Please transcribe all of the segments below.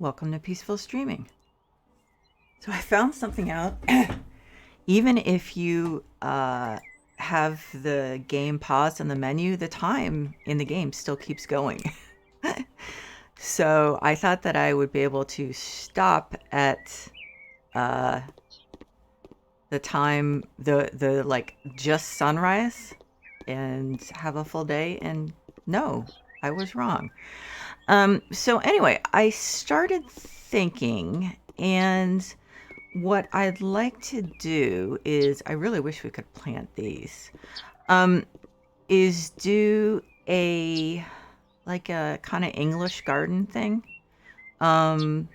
Welcome to Peaceful Streaming. So I found something out. Even if you have the game paused in the menu, the time in the game still keeps going. So I thought that I would be able to stop at uh, the time, the like just sunrise, and have a full day. And no, I was wrong. So anyway, I started thinking, and what I'd like to do is, I really wish we could plant these, um, is do a kind of English garden thing, um,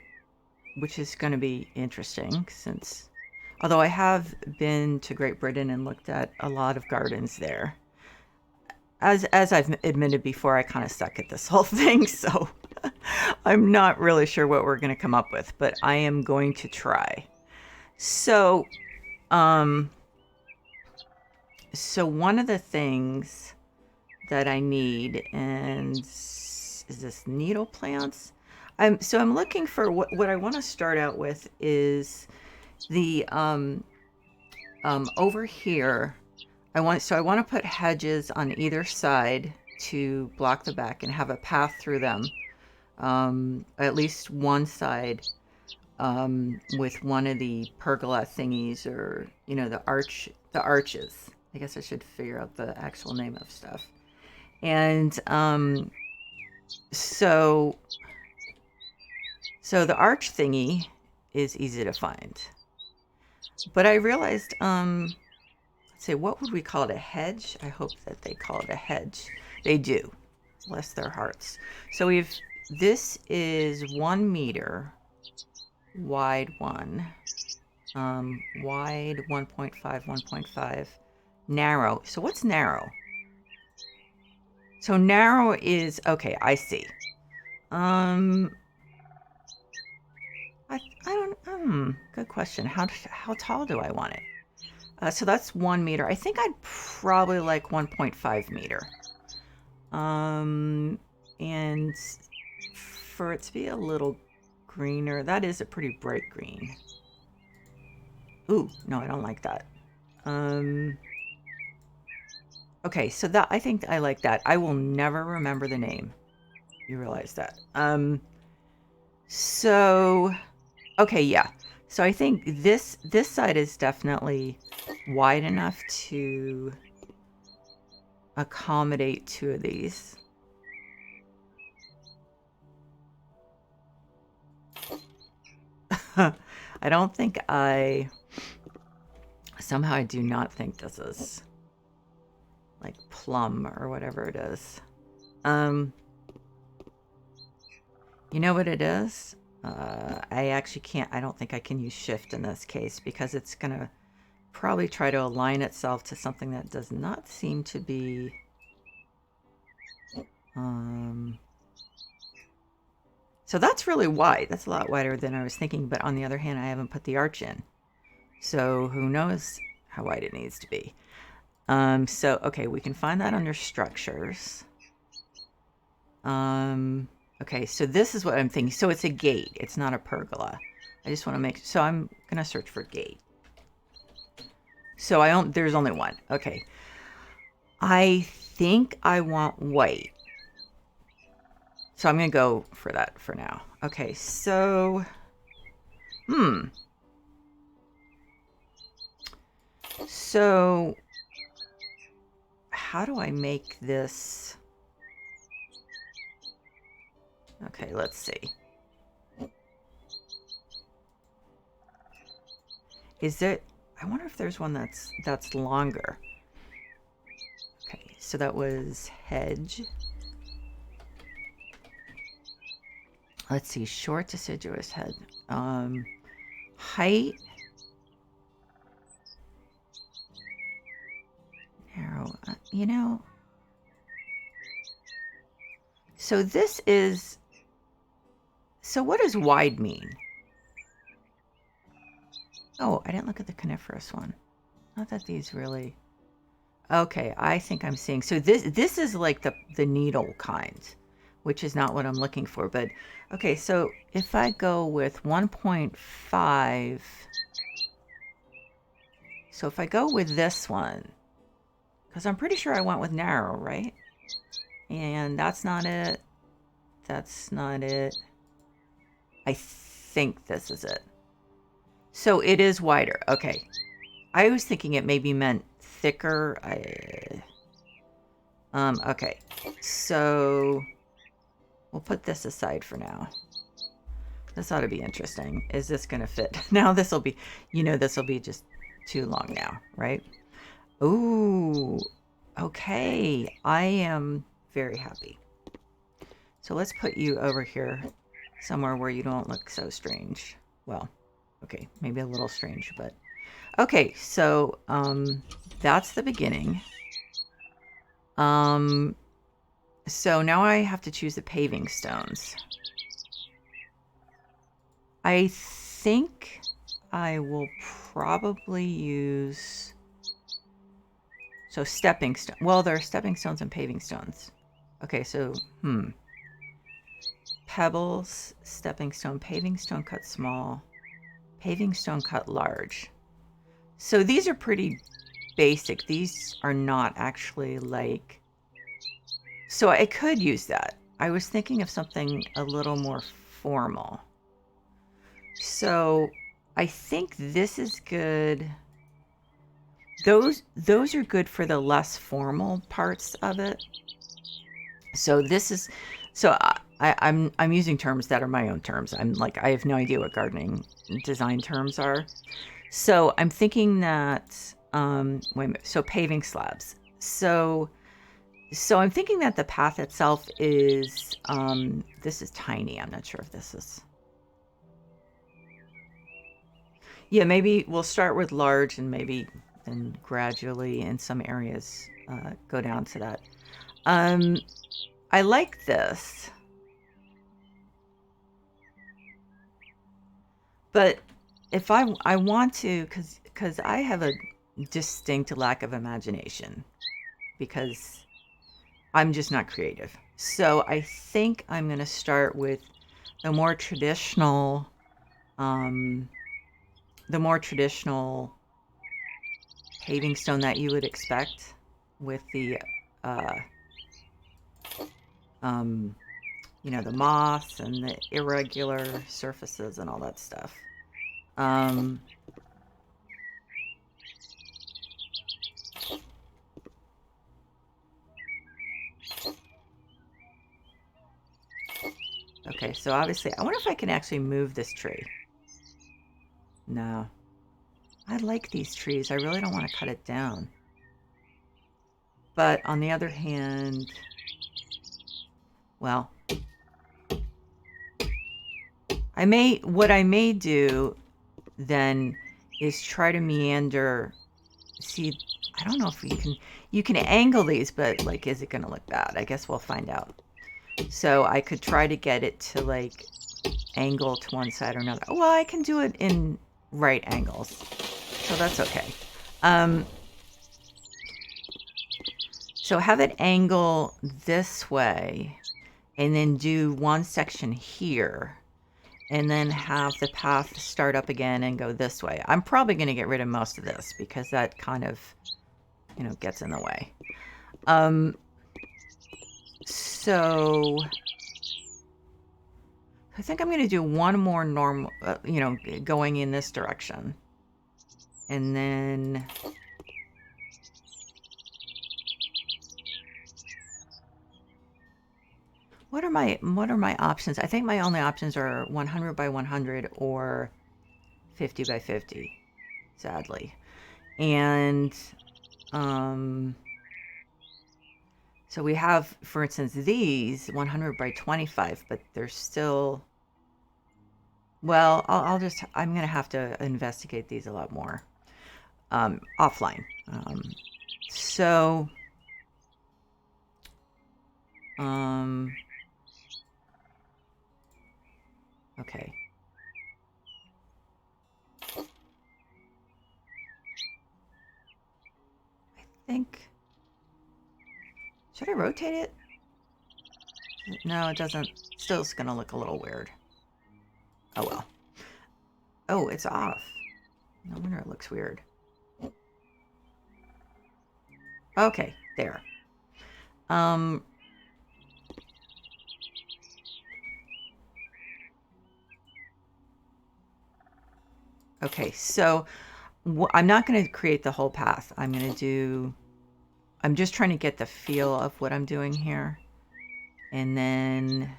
which is going to be interesting since, although I have been to Great Britain and looked at a lot of gardens there. As I've admitted before, I kind of suck at this whole thing, so I'm not really sure what we're going to come up with, but I am going to try. So, um, so one of the things that I need, and is this needle plants? I'm looking for what I want to start out with is the over here. I want to put hedges on either side to block the back and have a path through them. At least one side, with one of the pergola thingies, or the arches. I guess I should figure out the actual name of stuff. And so the arch thingy is easy to find, but I realized, let's say, what would we call it? A hedge? I hope that they call it a hedge. They do, bless their hearts. So this is 1 meter wide, wide 1.5, 1.5, narrow. So what's narrow? So narrow is, okay, I see. I don't, good question. How tall do I want it? So that's 1 meter. I think I'd probably like 1.5 meter. And for it to be a little greener, that is a pretty bright green. Ooh, no, I don't like that. Okay, so that, I think I like that. I will never remember the name. You realize that. So, okay, yeah. So I think this side is definitely wide enough to accommodate 2 of these. I don't think somehow I do not think this is like plum or whatever it is. You know what it is? I actually can't, I don't think I can use shift in this case, because it's gonna probably try to align itself to something that does not seem to be, so that's really wide. That's a lot wider than I was thinking, but on the other hand, I haven't put the arch in. So who knows how wide it needs to be. So, okay, we can find that under structures. Okay, so this is what I'm thinking. So it's a gate. It's not a pergola. I just want to make, so I'm going to search for gate. So there's only one. Okay. I think I want white. So I'm going to go for that for now. Okay, so, so how do I make this? Okay, let's see. Is it, I wonder if there's one that's longer. Okay, so that was hedge. Let's see, short deciduous head. Height. Narrow. So this is, so what does wide mean? Oh, I didn't look at the coniferous one. Not that these really, okay, I think I'm seeing, so this is like the needle kind. which is not what I'm looking for. But okay, so if I go with 1.5, so if I go with this one, because I'm pretty sure I went with narrow, right? And that's not it. That's not it. I think this is it. So it is wider. Okay. I was thinking it maybe meant thicker. Okay. So we'll put this aside for now. This ought to be interesting. Is this going to fit? Now this will be, this will be just too long now, right? Ooh, okay. I am very happy. So let's put you over here somewhere where you don't look so strange. Well, okay, maybe a little strange, but okay. So, that's the beginning. So now I have to choose the paving stones. I think I will probably use, so stepping stone. Well, there are stepping stones and paving stones. Okay, so, pebbles, stepping stone, paving stone cut small, paving stone cut large. So these are pretty basic. These are not actually like, so I could use that. I was thinking of something a little more formal. So I think this is good. Those are good for the less formal parts of it. So this is, so I'm using terms that are my own terms. I'm like, I have no idea what gardening design terms are. So I'm thinking that, wait a minute, so paving slabs. So I'm thinking that the path itself is, this is tiny. I'm not sure if this is, yeah, maybe we'll start with large and maybe then gradually in some areas go down to that. I like this, but if I want to, because I have a distinct lack of imagination because I'm just not creative. So I think I'm going to start with the more traditional, paving stone that you would expect with the, the moss and the irregular surfaces and all that stuff. Okay, so obviously, I wonder if I can actually move this tree. No. I like these trees. I really don't want to cut it down. But on the other hand, well, what I may do then is try to meander. See, I don't know if you can angle these, but like, is it going to look bad? I guess we'll find out. So I could try to get it to like angle to one side or another. Well, I can do it in right angles, so that's okay. So have it angle this way and then do one section here and then have the path start up again and go this way. I'm probably going to get rid of most of this because that kind of, gets in the way. So I think I'm going to do one more normal, going in this direction. And then what are my options? I think my only options are 100 by 100 or 50 by 50, sadly. And so we have, for instance, these 100 by 25, but they're still, well, I'm going to have to investigate these a lot more offline. Okay. I think, should I rotate it? No, it doesn't. Still, it's gonna look a little weird. Oh well. Oh, it's off. No wonder it looks weird. Okay, there. Okay, so I'm not going to create the whole path. I'm just trying to get the feel of what I'm doing here. And then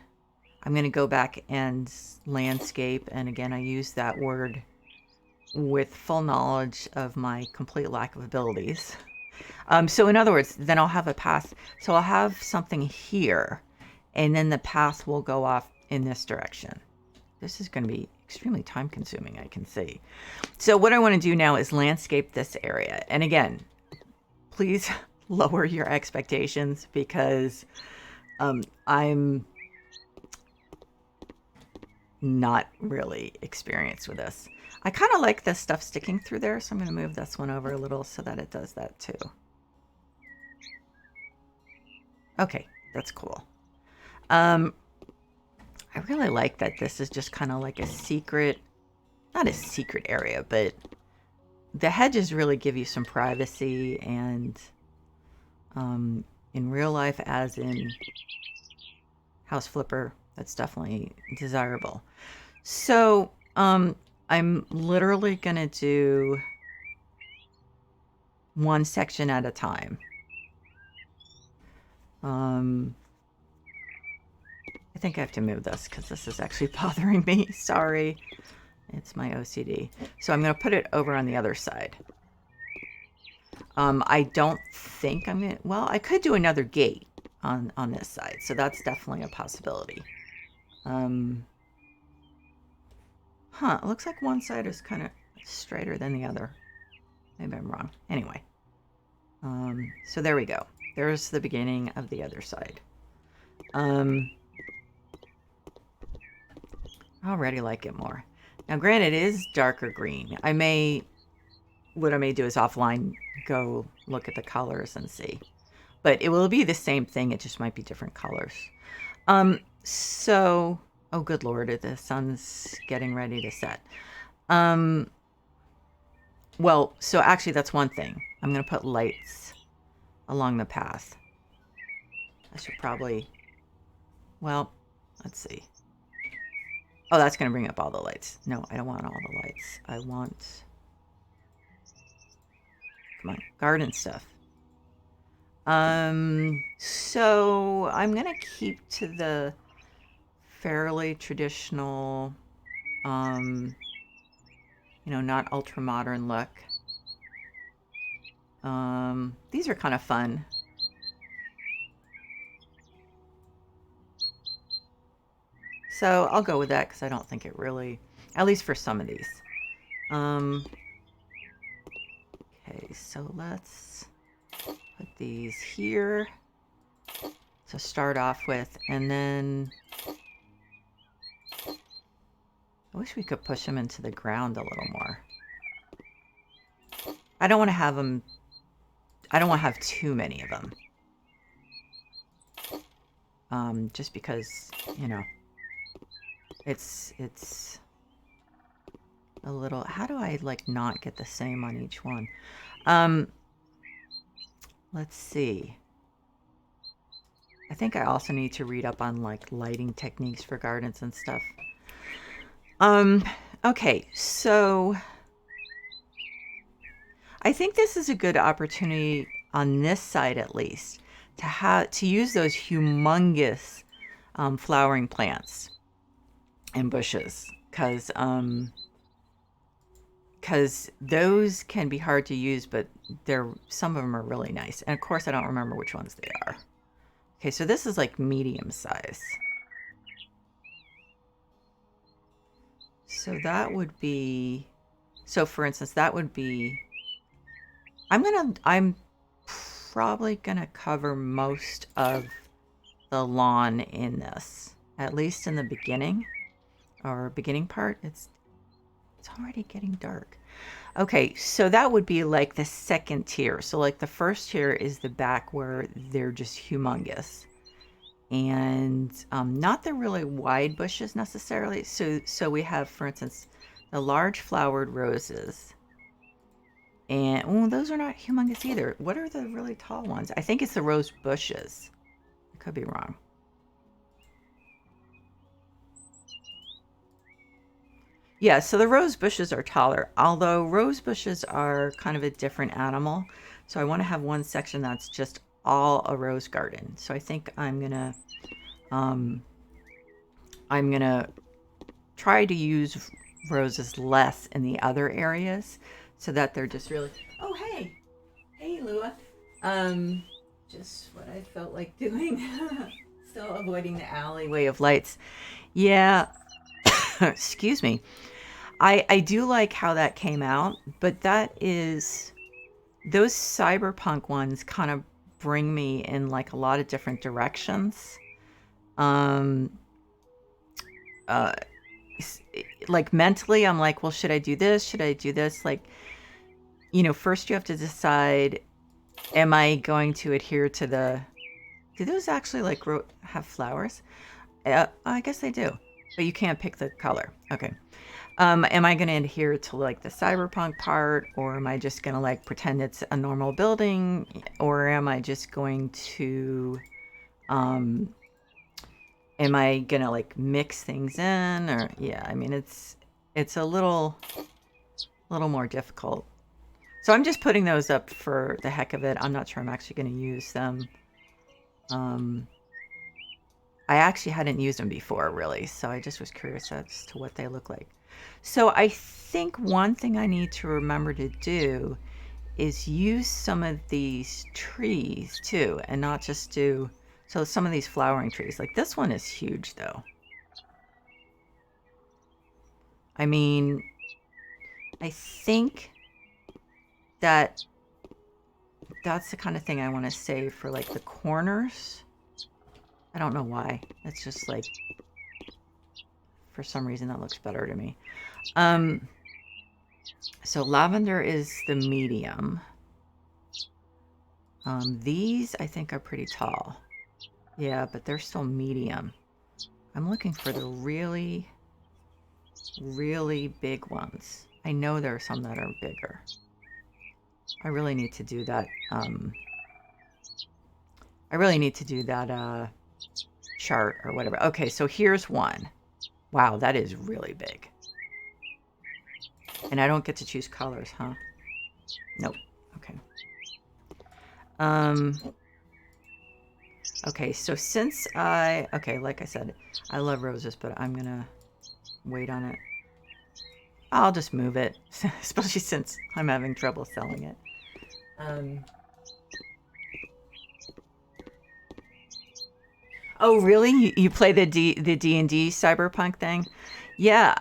I'm going to go back and landscape. And again, I use that word with full knowledge of my complete lack of abilities. So in other words, then I'll have a path. So I'll have something here, and then the path will go off in this direction. This is going to be extremely time consuming, I can see. So what I want to do now is landscape this area. And again, please lower your expectations because I'm not really experienced with this. I kind of like this stuff sticking through there, so I'm going to move this one over a little so that it does that too. Okay, that's cool. I really like that this is just kind of like a secret, not a secret area, but the hedges really give you some privacy, and in real life, as in House Flipper, that's definitely desirable. So I'm literally going to do one section at a time. I think I have to move this because this is actually bothering me. Sorry. It's my OCD. So I'm going to put it over on the other side. I don't think I'm going to... Well, I could do another gate on this side. So that's definitely a possibility. It looks like one side is kind of straighter than the other. Maybe I'm wrong. Anyway. So there we go. There's the beginning of the other side. I already like it more. Now, granted, it is darker green. What I may do is offline go look at the colors and see. But it will be the same thing. It just might be different colors. So, oh, good Lord, the sun's getting ready to set. Well, so actually that's one thing. I'm going to put lights along the path. I should probably, well, let's see. Oh, that's going to bring up all the lights. No, I don't want all the lights. I want, come on, garden stuff. So I'm going to keep to the fairly traditional, not ultra modern look. These are kind of fun. So I'll go with that because I don't think it really, at least for some of these. Okay, so let's put these here to start off with, and then I wish we could push them into the ground a little more. I don't want to have them, I don't want to have too many of them. Just because, it's a little, how do I like not get the same on each one? Let's see. I think I also need to read up on like lighting techniques for gardens and stuff. Okay, so I think this is a good opportunity on this side at least to use those humongous flowering plants and bushes because those can be hard to use, but some of them are really nice. And of course, I don't remember which ones they are. Okay, so this is like medium size. So that would be, so for instance, that would be, I'm probably gonna cover most of the lawn in this, at least in the beginning or beginning part. It's already getting dark. Okay, so that would be like the second tier. So like the first tier is the back where they're just humongous. and not the really wide bushes necessarily. So we have, for instance, the large flowered roses. And oh, those are not humongous either. What are the really tall ones? I think it's the rose bushes. I could be wrong. Yeah, so the rose bushes are taller, although rose bushes are kind of a different animal. So I want to have one section that's just all a rose garden. So I think um, I'm gonna try to use roses less in the other areas, so that they're just really. Oh hey Lua, just what I felt like doing. Still avoiding the alleyway of lights. Yeah, excuse me. I do like how that came out, but that is those cyberpunk ones kind of bring me in like a lot of different directions. Um, uh, like mentally, I'm like, well, should I do this? Should I do this? Like, first you have to decide, am I going to adhere to the? Do those actually like have flowers? I guess they do, but you can't pick the color. Okay. Am I going to adhere to like the cyberpunk part, or am I just going to like pretend it's a normal building, or am I just going to, um, am I going to like mix things in, or yeah, I mean it's a little more difficult. So I'm just putting those up for the heck of it. I'm not sure I'm actually going to use them. I actually hadn't used them before, really, so I just was curious as to what they look like. So I think one thing I need to remember to do is use some of these trees too, and not just do, so some of these flowering trees. Like this one is huge though. I mean, I think that that's the kind of thing I want to save for like the corners. I don't know why. It's just like, for some reason that looks better to me. So lavender is the medium. These I think are pretty tall. Yeah, but they're still medium. I'm looking for the really, really big ones. I know there are some that are bigger. I really need to do that. I really need to do that chart or whatever. Okay, so here's one. Wow, that is really big. And I don't get to choose colors, huh? Nope. Okay. Okay, so since okay, like I said, I love roses, but I'm gonna wait on it. I'll just move it, especially since I'm having trouble selling it. Oh, really? You play the D&D cyberpunk thing? Yeah,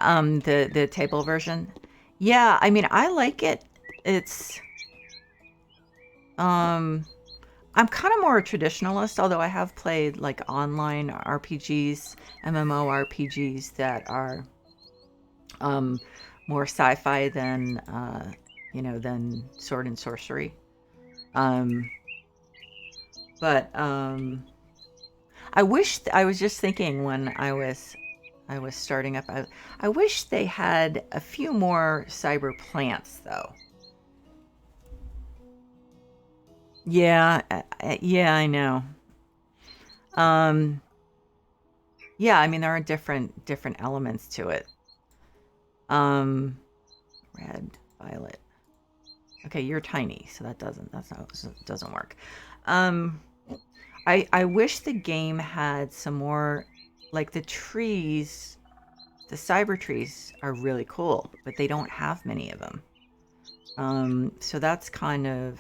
the table version. Yeah, I mean, I like it. It's I'm kind of more a traditionalist, although I have played like online RPGs, MMORPGs that are more sci-fi than than sword and sorcery. But I wish I was just thinking when I was starting up. I wish they had a few more cyber plants though. Yeah, yeah, I know. Um, yeah, I mean there are different elements to it. Um, red, violet. Okay, you're tiny, so that's not doesn't work. Um, I wish the game had some more, like the trees. The cyber trees are really cool, but they don't have many of them. So that's kind of,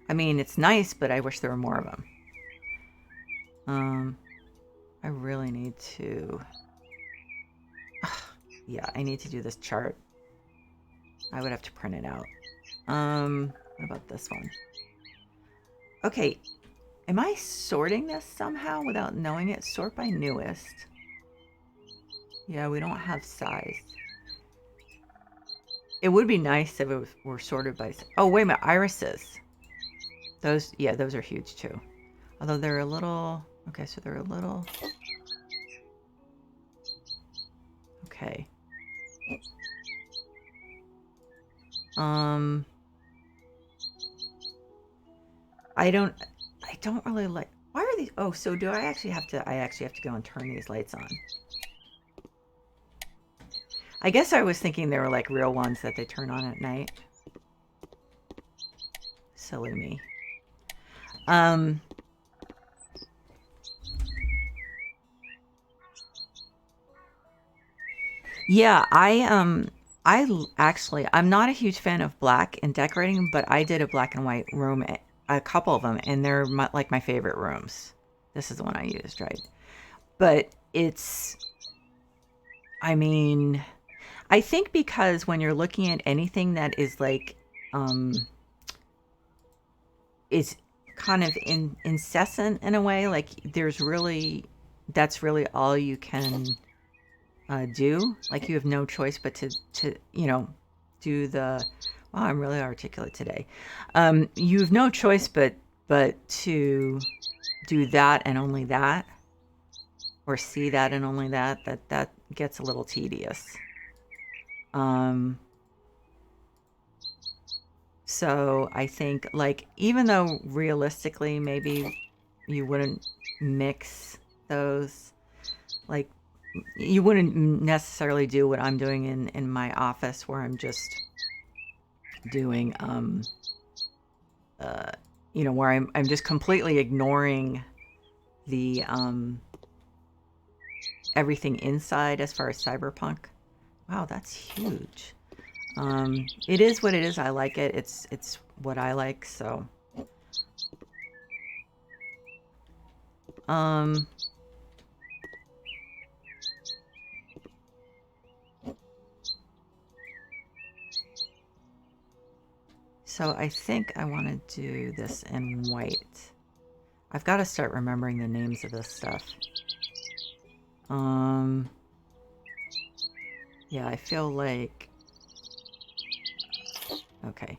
I mean, it's nice, but I wish there were more of them. I really need to, yeah, I need to do this chart. I would have to print it out. What about this one? Okay, am I sorting this somehow without knowing it? Sort by newest. Yeah, we don't have size. It would be nice if it were sorted by... Oh, wait a minute, irises. Those, yeah, those are huge too. Although they're a little, okay, so they're a little, okay. I don't really like, why are these, oh, so do I actually have to go and turn these lights on. I guess I was thinking they were like real ones that they turn on at night. Silly me. Yeah, I'm not a huge fan of black in decorating, but I did a black and white room, a couple of them, and they're like my favorite rooms. This is the one I used, right? But it's, I mean, I think because when you're looking at anything that is like, is kind of incessant in a way, like that's really all you can do. Like you have no choice but to do the, wow, I'm really articulate today. You have no choice but to do that and only that, or see that and only that. That gets a little tedious. So I think, like, even though realistically maybe you wouldn't mix those, like you wouldn't necessarily do what I'm doing in my office, where I'm just doing where I'm just completely ignoring the everything inside as far as cyberpunk. Wow, that's huge. It is what it is. I like it. It's what I like, so so I think I want to do this in white. I've got to start remembering the names of this stuff. Yeah, I feel like, okay.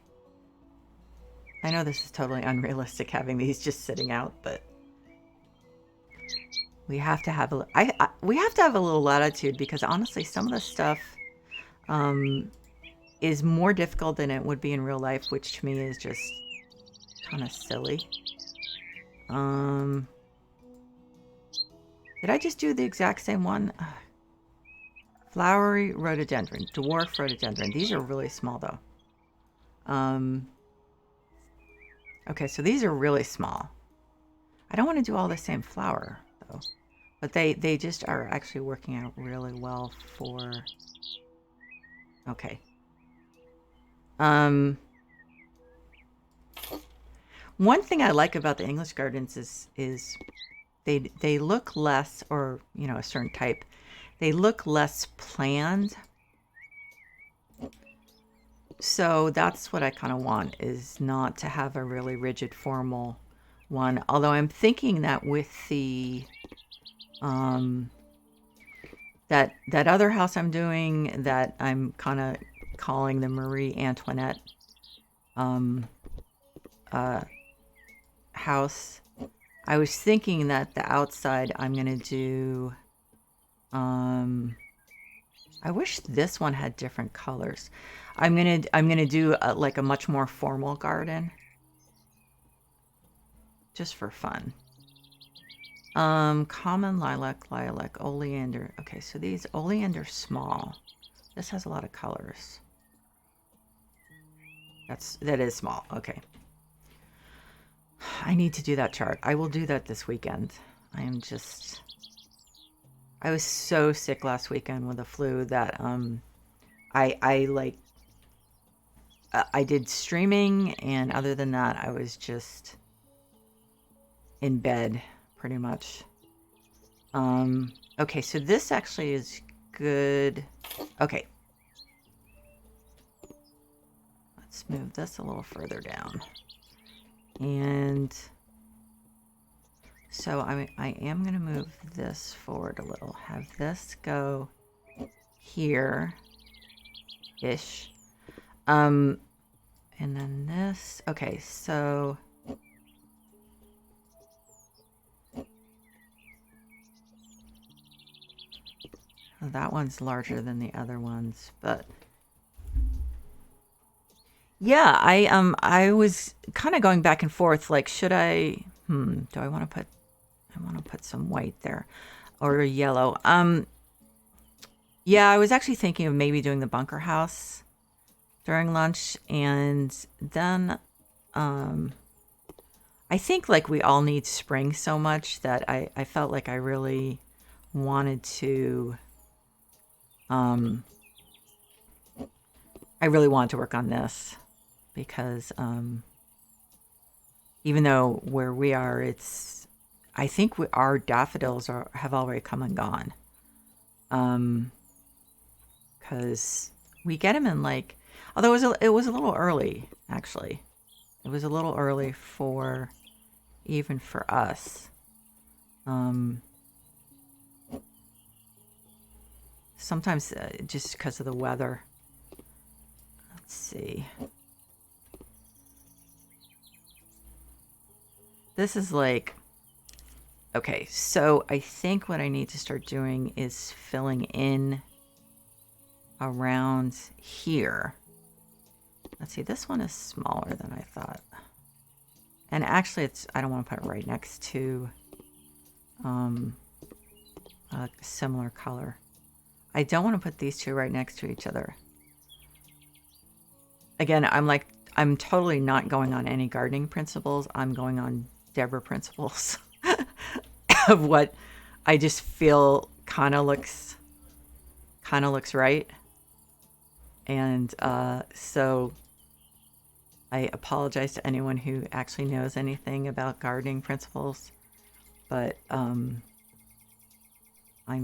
I know this is totally unrealistic having these just sitting out, but we have to have we have to have a little latitude, because honestly, some of the stuff is more difficult than it would be in real life, which to me is just kind of silly. Did I just do the exact same one? Flowery rhododendron, dwarf rhododendron. These are really small though. Okay, so these are really small. I don't want to do all the same flower though, but they just are actually working out really well for, okay. One thing I like about the English gardens is they look less, or a certain type, they look less planned. So that's what I kind of want, is not to have a really rigid formal one. Although I'm thinking that with the that other house I'm doing, that I'm kind of calling the Marie Antoinette house, I was thinking that the outside I'm gonna do, I wish this one had different colors. I'm gonna do like a much more formal garden, just for fun. Common lilac, oleander. Okay, so these oleander small. This has a lot of colors. That is small. Okay. I need to do that chart. I will do that this weekend. I was so sick last weekend with the flu that I did streaming, and other than that, I was just in bed pretty much. Okay, so this actually is good. Okay. Let's move this a little further down. And so I am going to move this forward a little. Have this go here-ish. And then this. Okay, so That one's larger than the other ones, but yeah, I was kind of going back and forth. Like, should I? Do I want to put? I want to put some white there, or yellow. Yeah, I was actually thinking of maybe doing the bunker house during lunch, and then I think like we all need spring so much that I felt like I really wanted to I really wanted to work on this because even though where we are, it's I think our daffodils have already come and gone. Because we get them in like, although it was a little early actually. It was a little early for even for us. Sometimes just because of the weather. Let's see. This is like, okay, so I think what I need to start doing is filling in around here. Let's see, this one is smaller than I thought. And actually I don't want to put it right next to a similar color. I don't want to put these two right next to each other. Again, I'm totally not going on any gardening principles. I'm going on Deborah principles of what I just feel kind of looks right. And so I apologize to anyone who actually knows anything about gardening principles, but I'm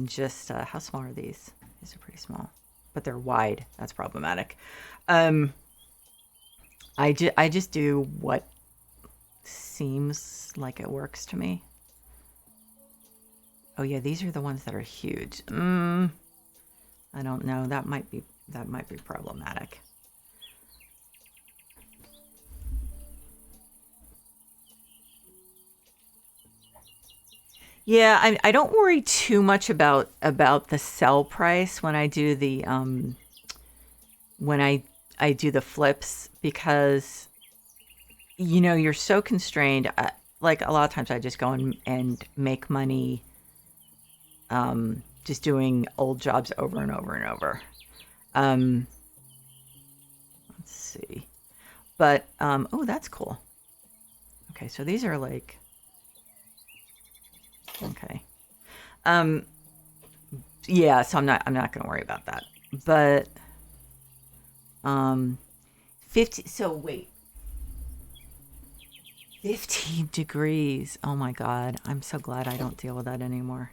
just how small are these? These are pretty small, but they're wide. That's problematic. I just do what seems like it works to me. Oh yeah, these are the ones that are huge. I don't know. That might be problematic. Yeah, I don't worry too much about the sell price when I do the when I do the flips, because you know you're so constrained. Like a lot of times I just go and make money just doing old jobs over and over and over. Let's see. But oh, that's cool. Okay, so these are like okay. Yeah, so I'm not going to worry about that. But 50, so wait. 15 degrees. Oh my god. I'm so glad I don't deal with that anymore.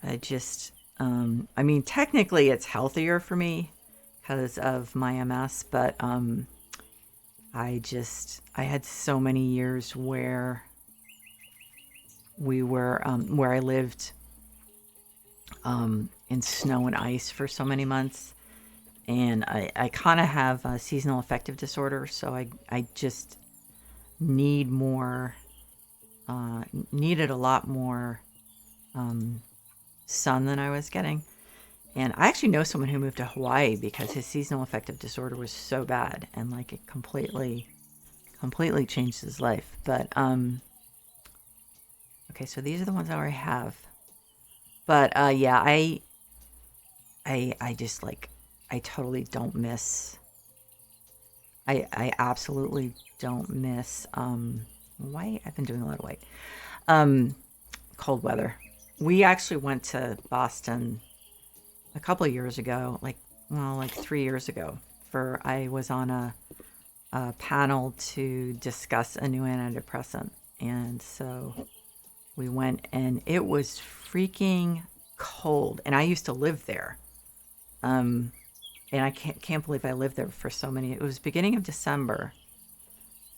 I just I mean technically it's healthier for me because of my MS, but I had so many years where we were where I lived in snow and ice for so many months, and I kind of have a seasonal affective disorder, so I just need more needed a lot more sun than I was getting. And I actually know someone who moved to Hawaii because his seasonal affective disorder was so bad, and like it completely changed his life. But okay, so these are the ones I already have. But yeah, I just like I totally don't miss. I absolutely don't miss white. I've been doing a lot of white. Cold weather. We actually went to Boston a couple of years ago, like 3 years ago. I was on a panel to discuss a new antidepressant, and so we went, and it was freaking cold. And I used to live there, and I can't believe I lived there for so many. It was beginning of December,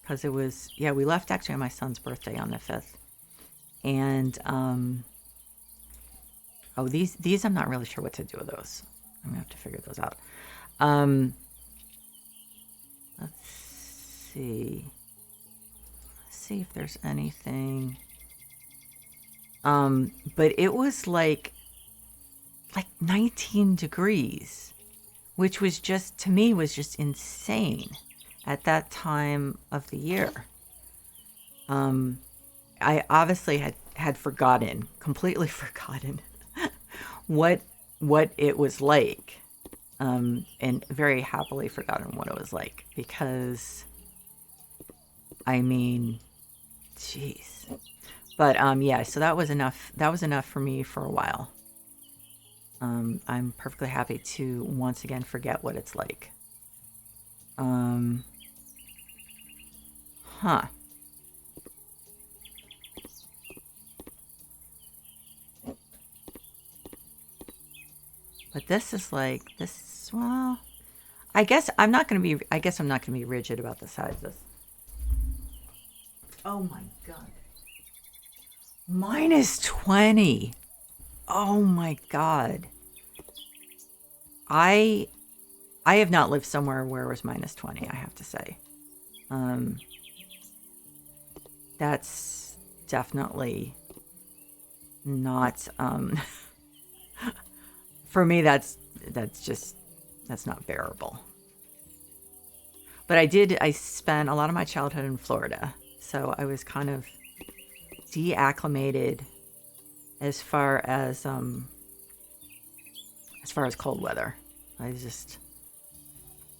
because it was we left actually on my son's birthday on the 5th, and oh, these I'm not really sure what to do with those. I'm gonna have to figure those out. Let's see. Let's see if there's anything. But it was like like 19 degrees, which was just, to me, was just insane at that time of the year. I obviously had forgotten, completely forgotten what it was like, and very happily forgotten what it was like, because I mean, jeez. But yeah, so that was enough. That was enough for me for a while. I'm perfectly happy to once again forget what it's like. Huh. But this is like this. Well, I guess I'm not going to be. I guess I'm not going to be rigid about the size of this. Oh my god. -20. Oh my god. I have not lived somewhere where it was -20, I have to say. That's definitely not for me, that's not bearable. But I spent a lot of my childhood in Florida, so I was kind of deacclimated as far as cold weather. I just,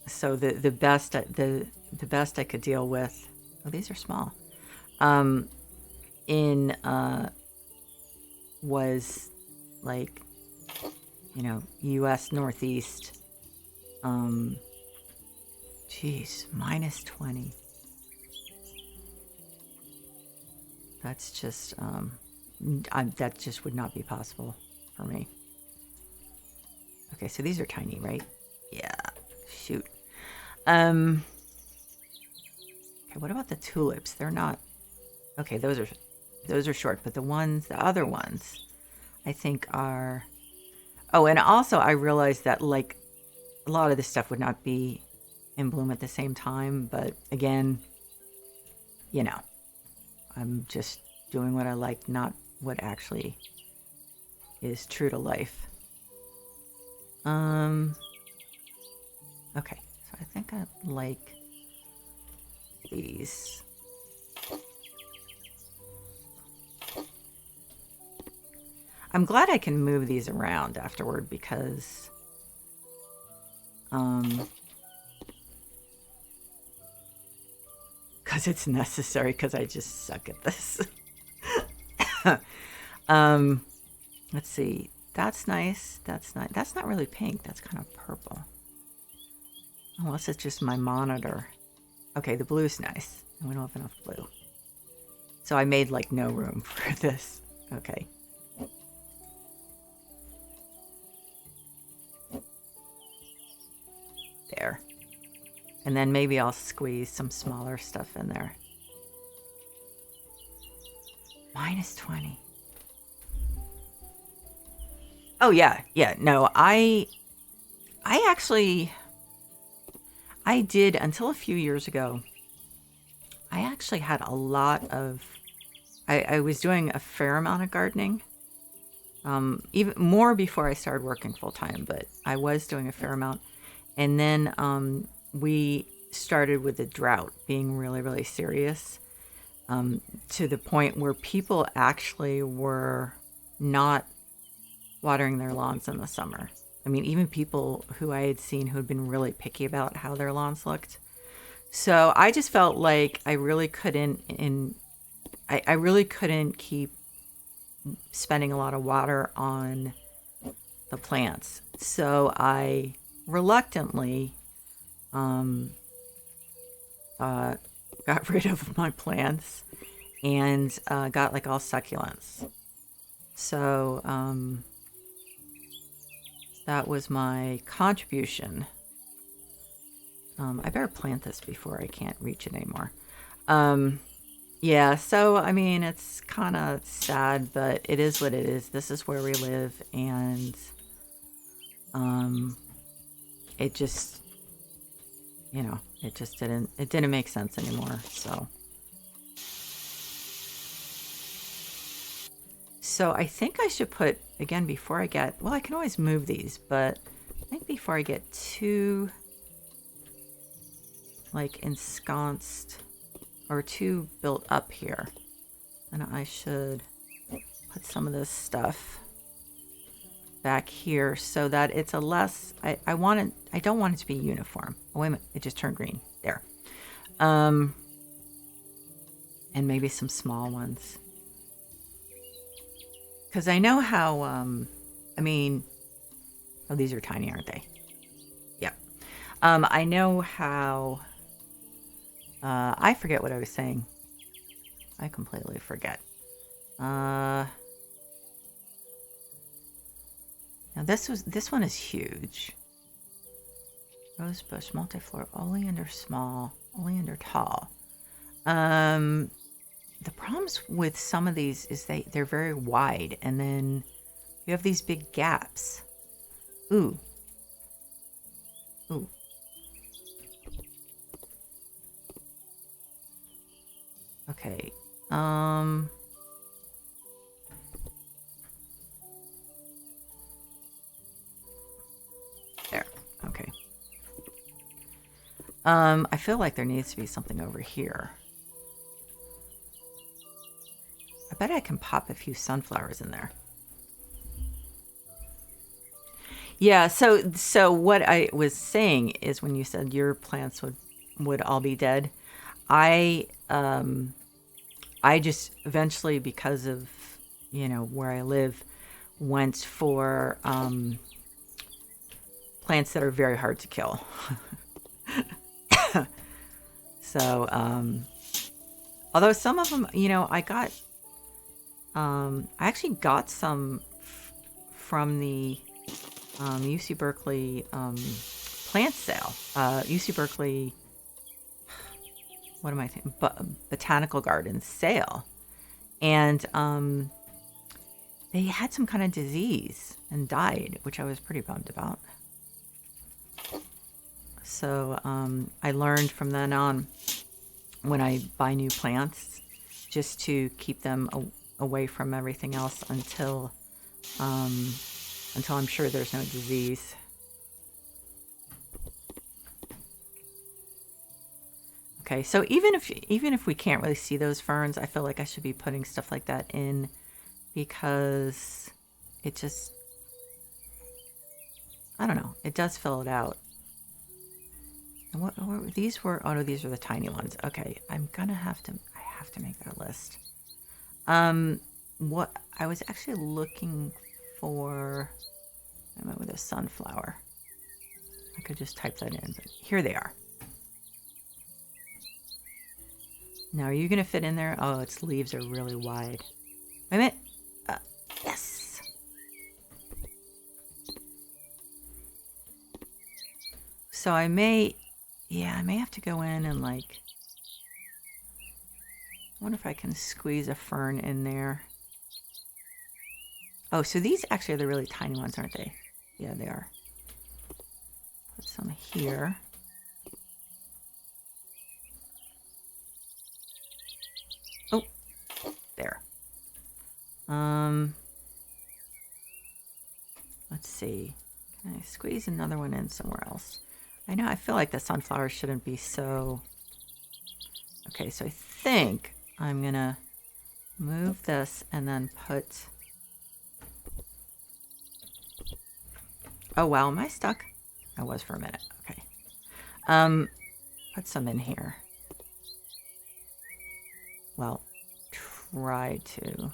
so the best I could deal with. Oh, these are small. In was like, you know, U.S. Northeast. Geez, -20. That's just that just would not be possible for me. Okay, so these are tiny, right? Yeah. Shoot. Okay, what about the tulips? They're not. Okay, those are short, but the other ones, I think are. Oh, and also I realized that like a lot of this stuff would not be in bloom at the same time, but again, you know, I'm just doing what I like, not what actually is true to life. Okay, so I think I like these. I'm glad I can move these around afterward because it's necessary, because I just suck at this. Let's see. That's nice. That's not. That's not really pink. That's kind of purple. Unless it's just my monitor. Okay, the blue's nice. And we don't have enough blue. So I made like no room for this. Okay. There. And then maybe I'll squeeze some smaller stuff in there. -20. Oh yeah, yeah. No, I actually, I did until a few years ago. I actually had a lot of, I was doing a fair amount of gardening. Even more before I started working full time, but I was doing a fair amount. And then we started with the drought being really, really serious, to the point where people actually were not watering their lawns in the summer. I mean, even people who I had seen who had been really picky about how their lawns looked. So I just felt like I really couldn't, I really couldn't keep spending a lot of water on the plants. So I reluctantly got rid of my plants and got like all succulents. So that was my contribution. I better plant this before I can't reach it anymore. Yeah, so I mean, it's kind of sad, but it is what it is. This is where we live, and it just, you know, it didn't make sense anymore. So I think I should put, again, before I get, well, I can always move these, but I think before I get too, like, ensconced or too built up here, then I should put some of this stuff back here so that it's a less, I don't want it to be uniform. Oh, wait a minute, it just turned green. There. And maybe some small ones. Because I know how, I mean, oh, these are tiny, aren't they? Yep. I know how, I forget what I was saying. I completely forget. Now this one is huge. Rosebush, multiflora, oleander small, oleander tall. The problems with some of these is they're very wide, and then you have these big gaps. Ooh. Ooh. Okay. There. Okay. I feel like there needs to be something over here. I bet I can pop a few sunflowers in there. Yeah, so what I was saying is when you said your plants would all be dead, I just eventually, because of, you know, where I live, went for plants that are very hard to kill. So, although some of them, you know, I actually got some from the UC Berkeley plant sale. UC Berkeley, what am I thinking? Botanical Gardens sale. And they had some kind of disease and died, which I was pretty bummed about. So I learned from then on, when I buy new plants, just to keep them away from everything else until I'm sure there's no disease. Okay, so even if we can't really see those ferns, I feel like I should be putting stuff like that in, because it just, I don't know, it does fill it out. And what these were? Oh no, these are the tiny ones. Okay, I have to make that list. What I was actually looking for, I went with a sunflower. I could just type that in, but here they are. Now, are you gonna fit in there? Oh, its leaves are really wide. Wait a minute. Yes. So I may have to go in and, like, I wonder if I can squeeze a fern in there. Oh, so these actually are the really tiny ones, aren't they? Yeah, they are. Put some here. Oh, there. Let's see. Can I squeeze another one in somewhere else? I know, I feel like the sunflower shouldn't be so... Okay, so I think I'm gonna move this and then put... Oh wow, am I stuck? I was for a minute. Okay. Put some in here. Well, try to.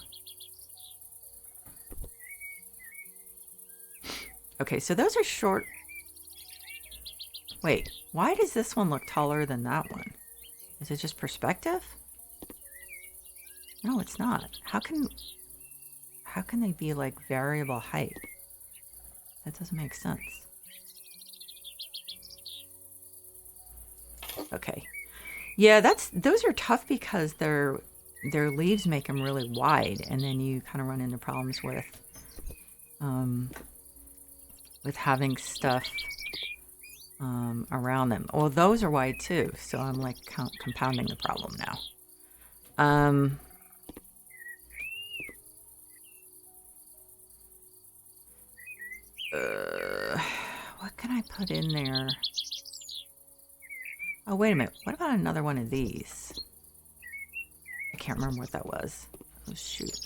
Okay, so those are short. Wait, why does this one look taller than that one? Is it just perspective? No, it's not. How can they be like variable height? That doesn't make sense. Okay. Yeah, those are tough because their leaves make them really wide, and then you kind of run into problems with having stuff around them. Well, those are wide too, so I'm like compounding the problem now. can I put in there? Oh, wait a minute. What about another one of these? I can't remember what that was. Oh, shoot.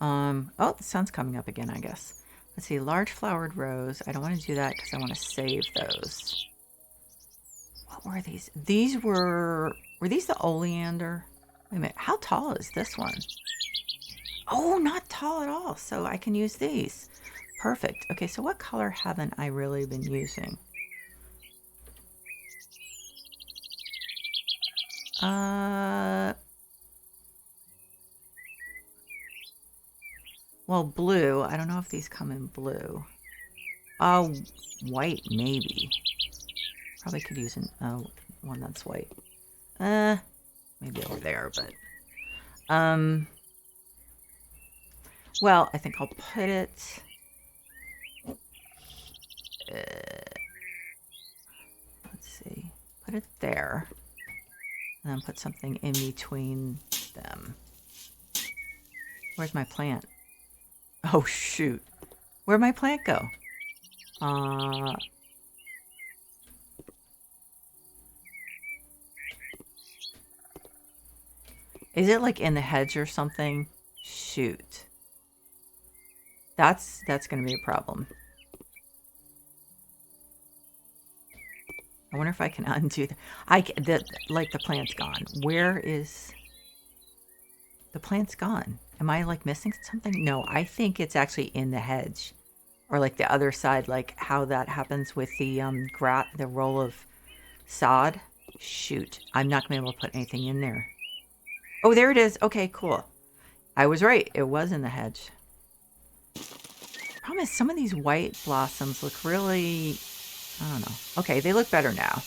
Oh, the sun's coming up again, I guess. Let's see, large flowered rose. I don't want to do that because I want to save those. What were these? These were these the oleander? Wait a minute, how tall is this one? Oh, not tall at all. So I can use these. Perfect. Okay, so what color haven't I really been using? Well, blue. I don't know if these come in blue. Oh, white, maybe. Probably could use one that's white. Maybe over there, but... Well, I think I'll put it... let's see. Put it there. And then put something in between them. Where's my plant? Oh, shoot. Where'd my plant go? Is it like in the hedge or something? Shoot. That's going to be a problem. I wonder if I can undo that. Like the plant's gone. Where is... The plant's gone. Am I like missing something? No, I think it's actually in the hedge. Or like the other side, like how that happens with the the roll of sod. Shoot, I'm not going to be able to put anything in there. Oh, there it is. Okay, cool. I was right. It was in the hedge. Problem is, some of these white blossoms look really... I don't know. Okay, they look better now.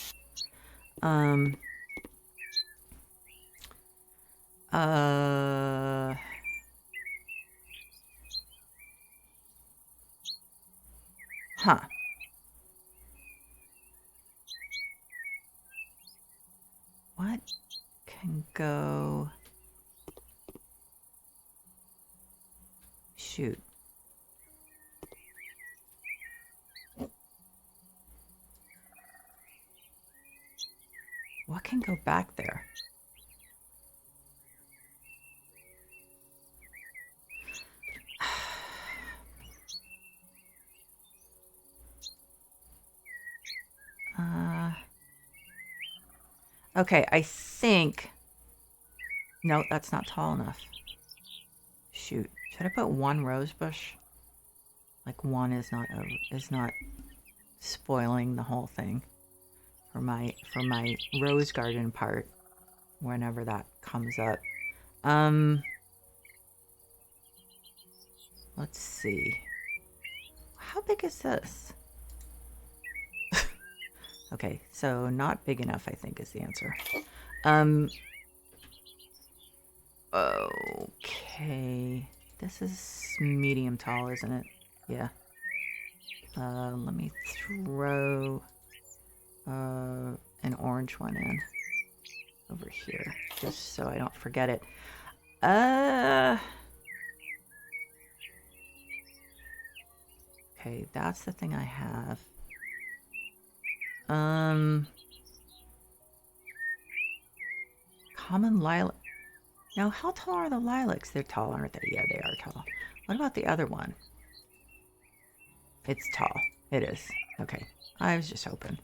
Huh. What can go... Shoot. What can go back there? Okay, I think... No, that's not tall enough. Shoot. Should I put one rose bush? Like one is not spoiling the whole thing for my rose garden part whenever that comes up. Let's see. How big is this? Okay, so not big enough, I think, is the answer. Okay. This is medium tall, isn't it? Yeah. Let me throw an orange one in over here, just so I don't forget it. Okay, that's the thing I have. Common lilac. Now, how tall are the lilacs? They're tall, aren't they? Yeah, they are tall. What about the other one? It's tall. It is. Okay. I was just hoping.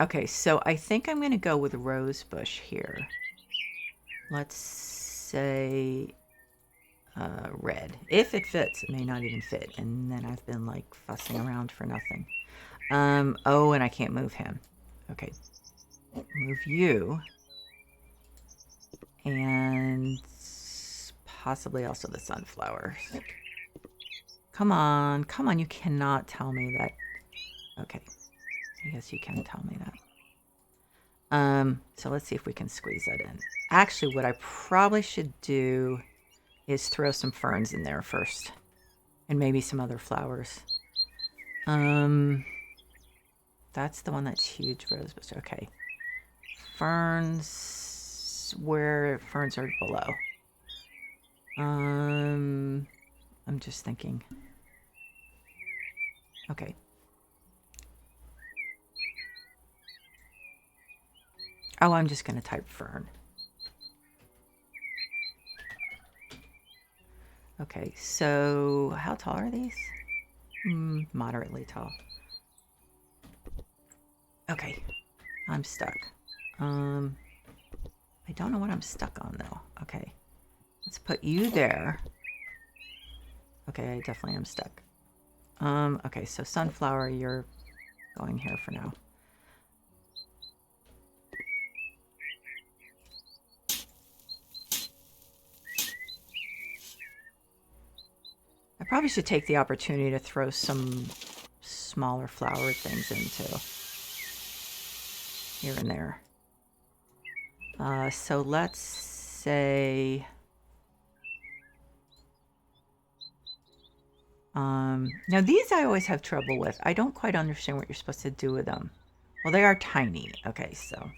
Okay, so I think I'm going to go with rose bush here. Let's say red. If it fits. It may not even fit. And then I've been like fussing around for nothing. Oh, and I can't move him. Okay. Move you. And possibly also the sunflowers. Come on. Come on. You cannot tell me that. Okay. I guess you can tell me that. So let's see if we can squeeze that in. Actually, what I probably should do is throw some ferns in there first. And maybe some other flowers. That's the one that's huge rose bush. Okay. Ferns, where ferns are below. I'm just thinking. Okay. Oh, I'm just going to type fern. Okay, so how tall are these? Moderately tall. Okay, I'm stuck. I don't know what I'm stuck on though. Okay, let's put you there. Okay, I definitely am stuck. Okay, so sunflower, you're going here for now. I probably should take the opportunity to throw some smaller flower things into here and there. So let's say, now these I always have trouble with. I don't quite understand what you're supposed to do with them. Well, they are tiny. Okay, so,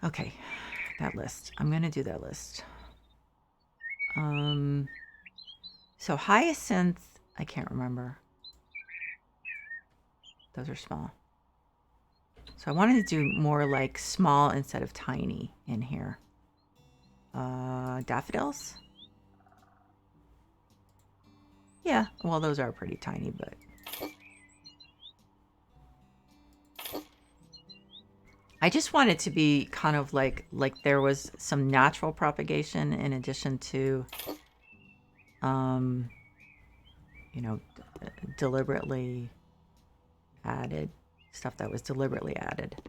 okay, that list. I'm going to do that list. So hyacinth, I can't remember. Those are small. So I wanted to do more like small instead of tiny in here. Daffodils? Yeah, well, those are pretty tiny, but... I just want it to be kind of like there was some natural propagation in addition to, you know, deliberately added stuff that was deliberately added.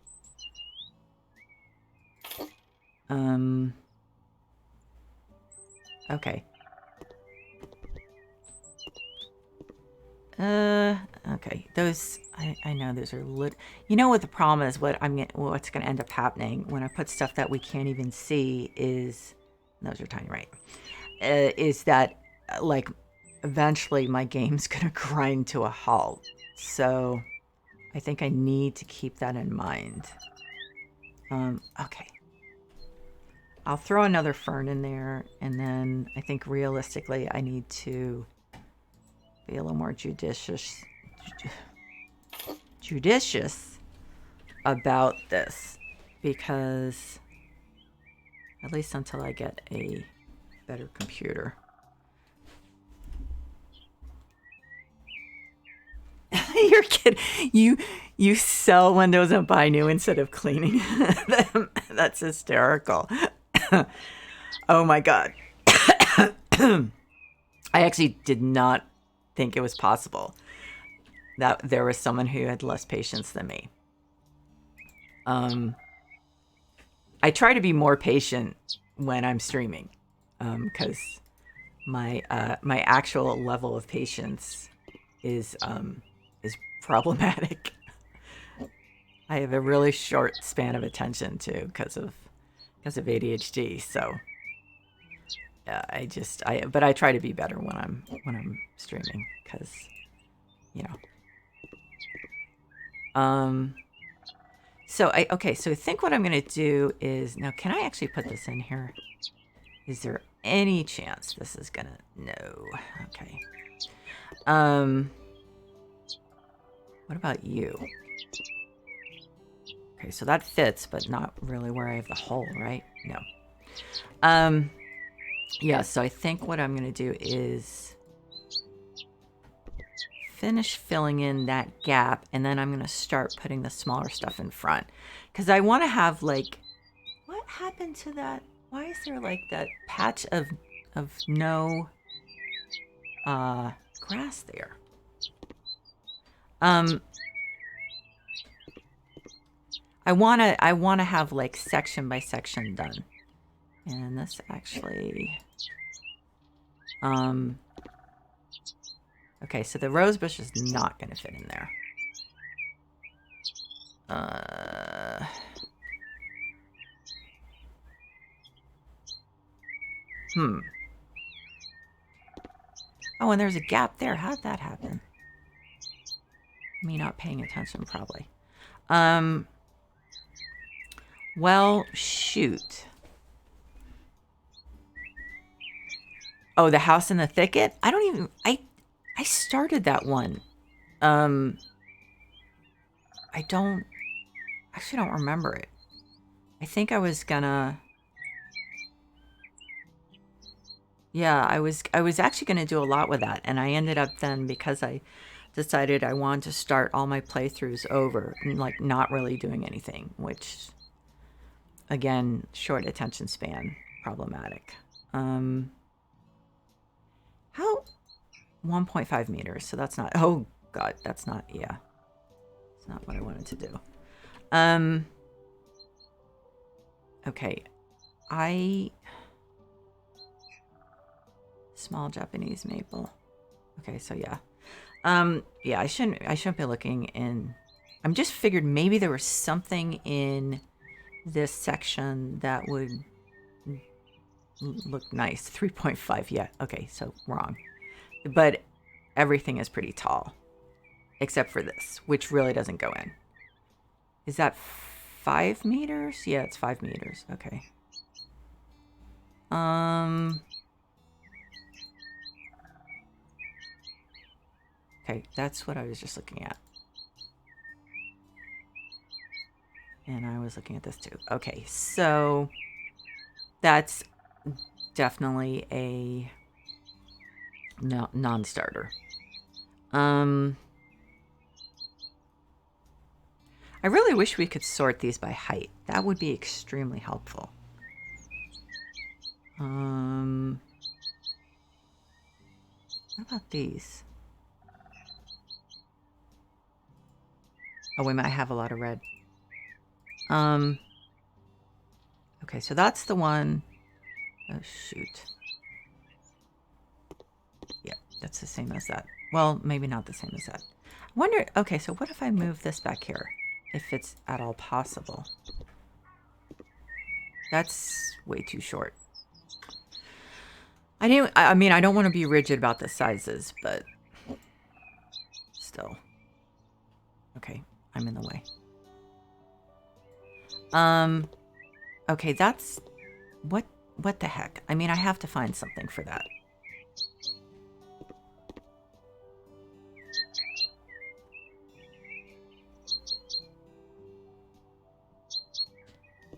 Okay. Okay. Those, I know those are you know what the problem is, what's going to end up happening when I put stuff that we can't even see is, those are tiny, right? Is that, like, eventually my game's going to grind to a halt. So I think I need to keep that in mind. Okay. I'll throw another fern in there, and then I think realistically I need to be a little more judicious about this, because at least until I get a better computer. You're kidding. You sell windows and buy new instead of cleaning them. That's hysterical. Oh my god. I actually did not think it was possible that there was someone who had less patience than me. I try to be more patient when I'm streaming, because my actual level of patience is problematic. I have a really short span of attention too because of ADHD. So but I try to be better when I'm streaming, because, you know. So okay, so I think what I'm going to do is, now can I actually put this in here? Is there any chance this is going to, no. Okay. What about you? Okay, so that fits, but not really where I have the hole, right? No. Yeah, so I think what I'm going to do is finish filling in that gap, and then I'm going to start putting the smaller stuff in front. Because I want to have, like, what happened to that? Why is there, like, that patch of no grass there? I want to have, like, section by section done. And this actually, okay, so the rose bush is not going to fit in there. Oh, and there's a gap there. How did that happen? Me not paying attention, probably. Well, shoot. Oh, the house in the thicket? I don't even, I started that one. I actually don't remember it. I think I was gonna, yeah, I was actually gonna do a lot with that. And I ended up then, because I decided I wanted to start all my playthroughs over and like not really doing anything, which again, short attention span, problematic. How 1.5 meters, so that's not, oh god, that's not, yeah, it's not what I wanted to do. Okay, small Japanese maple. Okay, so yeah. Yeah, I shouldn't be looking in. I'm just figured maybe there was something in this section that would look nice. 3.5, yeah. Okay, so wrong. But everything is pretty tall, except for this, which really doesn't go in. Is that 5 meters? Yeah, it's 5 meters. Okay. Okay, that's what I was just looking at. And I was looking at this too. Okay, so that's definitely a non-starter. I really wish we could sort these by height. That would be extremely helpful. What about these? Oh, we might have a lot of red. Okay, so that's the one. Oh, shoot. Yeah, that's the same as that. Well, maybe not the same as that. I wonder, okay, so what if I move this back here? If it's at all possible. That's way too short. I mean, I don't want to be rigid about the sizes, but still. Okay, I'm in the way. Okay, that's, what the heck? I mean, I have to find something for that.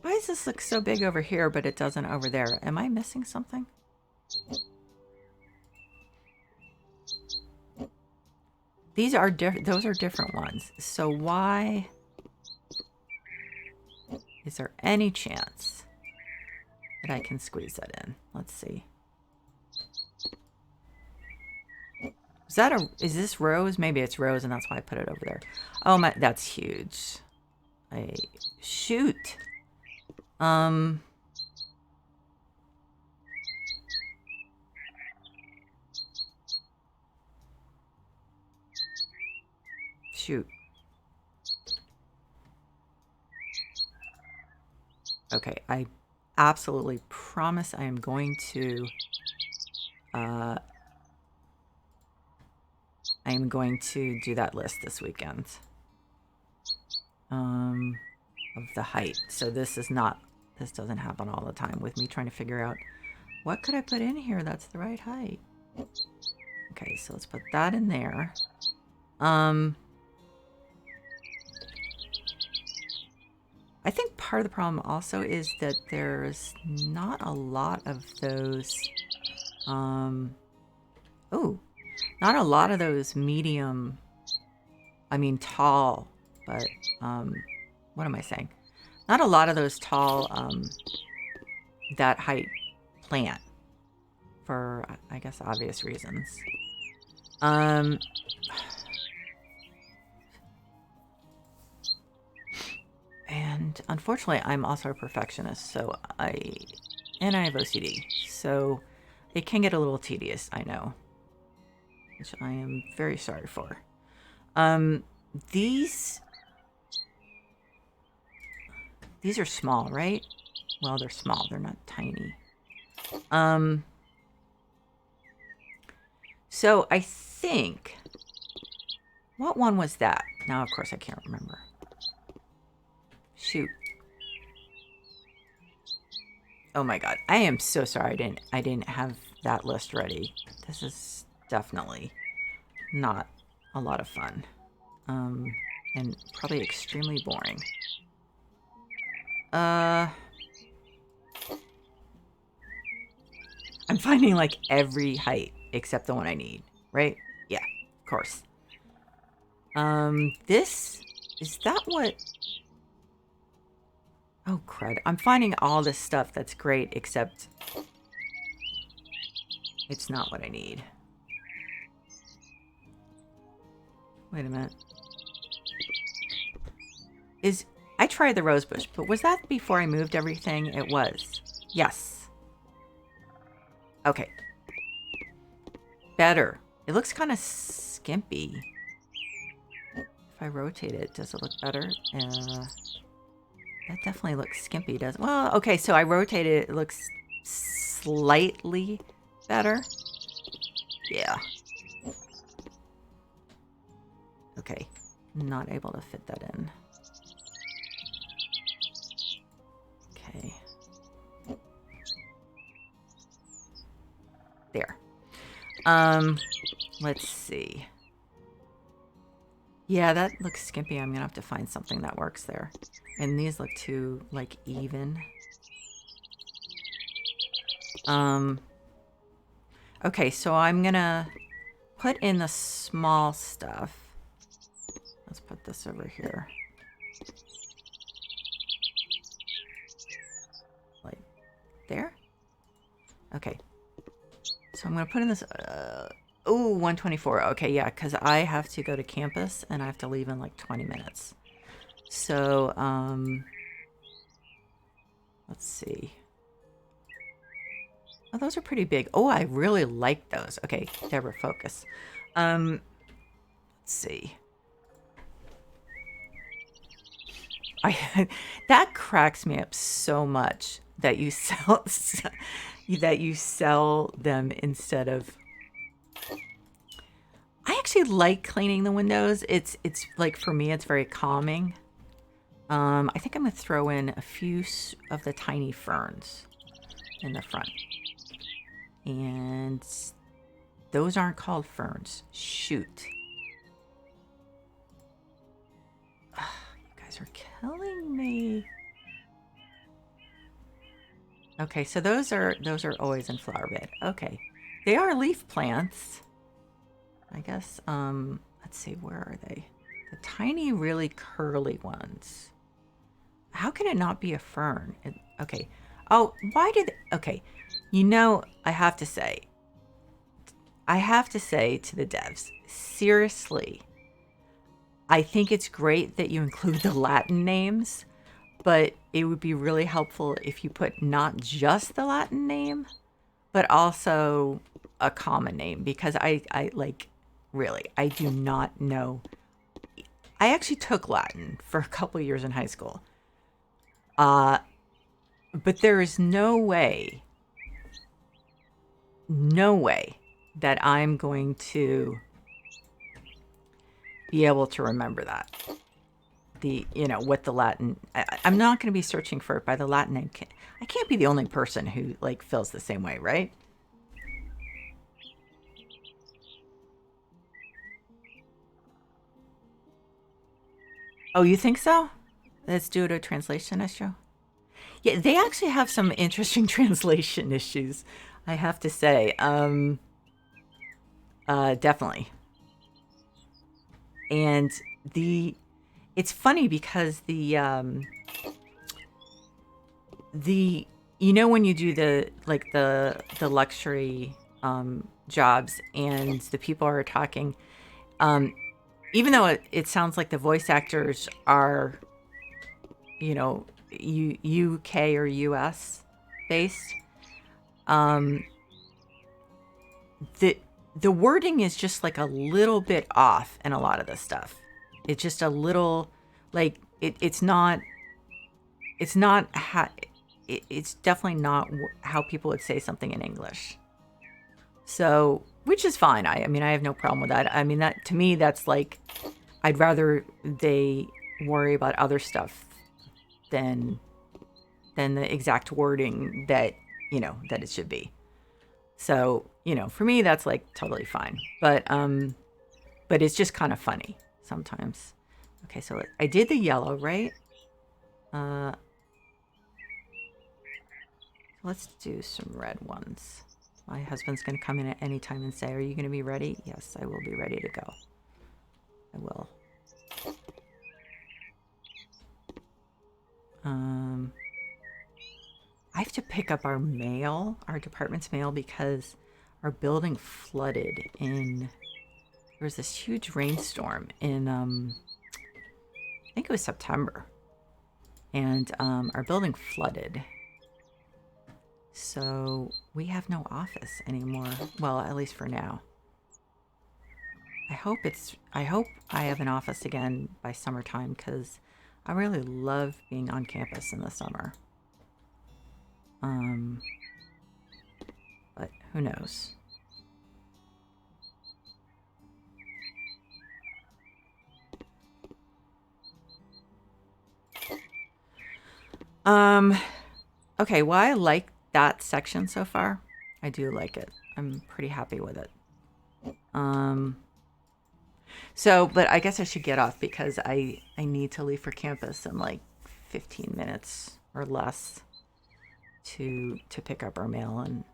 Why does this look so big over here, but it doesn't over there? Am I missing something? These are those are different ones. So why is there any chance that I can squeeze that in? Let's see. Is this rose? Maybe it's rose and that's why I put it over there. Oh my, that's huge. Shoot. Shoot. Okay, I absolutely promise I am going to do that list this weekend. Of the height. So this doesn't happen all the time with me trying to figure out what could I put in here that's the right height. Okay, so let's put that in there. I think part of the problem also is that there's not a lot of those, not a lot of those medium, I mean tall, but, what am I saying? Not a lot of those tall, that height plant for, I guess, obvious reasons. And unfortunately, I'm also a perfectionist, so I have OCD, so it can get a little tedious, I know, which I am very sorry for. These are small, right? Well, they're small, they're not tiny. So I think, what one was that? Now, of course, I can't remember. Shoot. Oh my god, I am so sorry I didn't have that list ready. This is definitely not a lot of fun. And probably extremely boring. I'm finding like every height except the one I need, right? Yeah, of course. Is that what? Oh, crud. I'm finding all this stuff that's great, except it's not what I need. Wait a minute. I tried the rosebush, but was that before I moved everything? It was. Yes. Okay. Better. It looks kind of skimpy. If I rotate it, does it look better? That definitely looks skimpy, doesn't it? Well, okay, so I rotated it. It looks slightly better. Yeah. Okay. Not able to fit that in. Okay. There. Let's see. Yeah, that looks skimpy. I'm gonna have to find something that works there. And these look too, like, even. Okay, so I'm gonna put in the small stuff. Let's put this over here. Like, there? Okay. So I'm gonna put in this, oh, 124. Okay, yeah, because I have to go to campus and I have to leave in like 20 minutes. So, let's see. Oh, those are pretty big. Oh, I really like those. Okay, Deborah, focus. Let's see. That cracks me up so much that you sell them instead of. I actually like cleaning the windows. It's like, for me, it's very calming. I think I'm gonna throw in a few of the tiny ferns in the front. And those aren't called ferns. Shoot. Ugh, you guys are killing me. Okay, so those are always in flower bed. Okay. They are leaf plants. I guess, let's see, where are they? The tiny, really curly ones. How can it not be a fern? Okay. Oh, why did... Okay. You know, I have to say to the devs, seriously, I think it's great that you include the Latin names, but it would be really helpful if you put not just the Latin name, but also a common name, because I like, really, I do not know. I actually took Latin for a couple years in high school. But there is no way that I'm going to be able to remember that. What the Latin, I'm not going to be searching for it by the Latin name. I can't be the only person who, like, feels the same way, right? Oh, you think so? Let's do it a translation issue. Yeah, they actually have some interesting translation issues, I have to say. Definitely. And it's funny because when you do the luxury jobs and the people are talking, even though it sounds like the voice actors are, UK or US based, the wording is just like a little bit off in a lot of this stuff. It's just a little, like, it's definitely not how people would say something in English. So, which is fine. I mean, I have no problem with that. I mean, that, to me, that's like, I'd rather they worry about other stuff than the exact wording that it should be. So, for me, that's like totally fine. But it's just kind of funny sometimes. Okay, so I did the yellow, right? Uh, let's do some red ones. My husband's going to come in at any time and say, "Are you going to be ready?" Yes, I will be ready to go. I will. I have to pick up our mail, our department's mail, because our building flooded in. There was this huge rainstorm in, I think it was September, and our building flooded. So we have no office anymore. Well, at least for now. I hope I have an office again by summertime, because I really love being on campus in the summer. But who knows? Okay, well, I like that section so far. I do like it. I'm pretty happy with it. But I guess I should get off, because I need to leave for campus in like 15 minutes or less to pick up our mail. And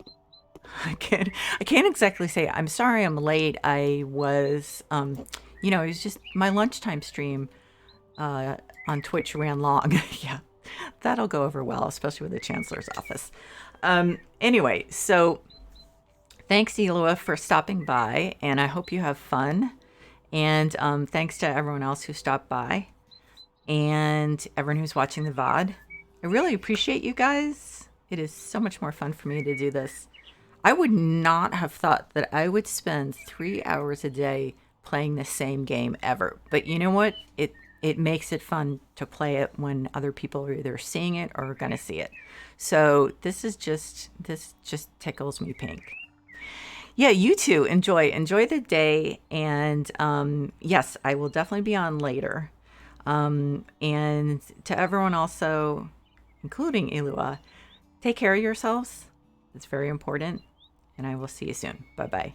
I can't exactly say I'm sorry I'm late. I was it was just my lunchtime stream on Twitch ran long. Yeah, that'll go over well, especially with the chancellor's office. Anyway, so thanks, Elua, for stopping by, and I hope you have fun. And thanks to everyone else who stopped by, and everyone who's watching the VOD. I really appreciate you guys. It is so much more fun for me to do this. I would not have thought that I would spend 3 hours a day playing the same game ever. But you know what? It makes it fun to play it when other people are either seeing it or going to see it. So this just tickles me pink. Yeah, you too. Enjoy the day. And yes, I will definitely be on later. And to everyone also, including Ilua, take care of yourselves. It's very important. And I will see you soon. Bye-bye.